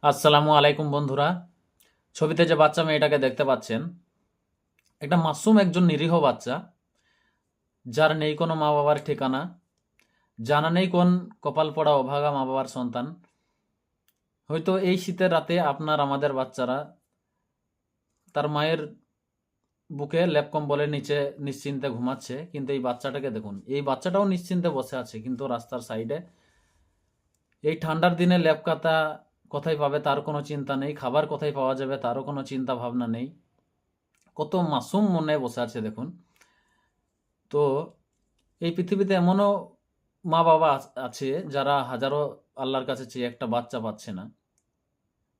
আসসালামু আলাইকুম বন্ধুরা। ছবিতে যে বাচ্চা মেয়েটাকে দেখতে পাচ্ছেন, একটা মাসুম একজন নিরীহ বাচ্চা, যার নেই কোনো মা বাবার ঠিকানা, জানা নেই কোন কপাল পড়া অভাগা মা বাবার সন্তান। হয়তো এই শীতের রাতে আপনার আমাদের বাচ্চারা তার মায়ের বুকে লেপ কম্বলের নিচে নিশ্চিন্তে ঘুমাচ্ছে, কিন্তু এই বাচ্চাটাকে দেখুন, এই বাচ্চাটাও নিশ্চিন্তে বসে আছে কিন্তু রাস্তার সাইডে। এই ঠান্ডার দিনে লেপ কাতা কোথায় পাবে তার কোনো চিন্তা নেই, খাবার কোথায় পাওয়া যাবে তারও কোনো চিন্তা ভাবনা নেই। কত মাসুম মনে বসে আছে দেখুন। তো এই পৃথিবীতে এমনও মা বাবা আছে যারা হাজারো আল্লাহর কাছে চেয়ে একটা বাচ্চা পাচ্ছে না,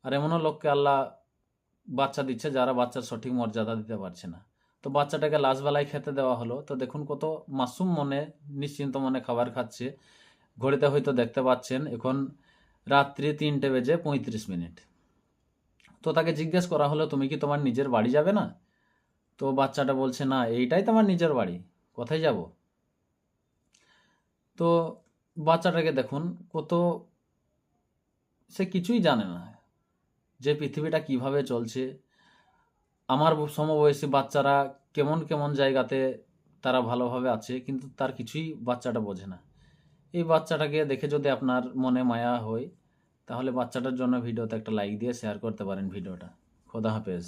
আর এমনও লোককে আল্লাহ বাচ্চা দিচ্ছে যারা বাচ্চার সঠিক মর্যাদা দিতে পারছে না। তো বাচ্চাটাকে লাশ বেলায় খেতে দেওয়া হলো, তো দেখুন কত মাসুম মনে নিশ্চিন্ত মনে খাবার খাচ্ছে। ঘড়িতে হয়তো দেখতে পাচ্ছেন এখন রাত্রি 3:35। তো তাকে জিজ্ঞেস করা হলো, তুমি কি তোমার নিজের বাড়ি যাবে না? তো বাচ্চাটা বলছে, না, এইটাই তো আমার নিজের বাড়ি, কোথায় যাব? তো বাচ্চাটাকে দেখুন কত, সে কিছুই জানে না যে পৃথিবীটা কিভাবে চলছে। আমার সমবয়সী বাচ্চারা কেমন কেমন জায়গাতে তারা ভালোভাবে আছে, কিন্তু তার কিছুই বাচ্চাটা বোঝে না। এই বাচ্চাটাকে দেখে যদি আপনার মনে মায়া হয়, তাহলে বাচ্চাটার জন্য ভিডিওতে একটা লাইক দিয়ে শেয়ার করতে পারেন ভিডিওটা। খোদা হাফেজ।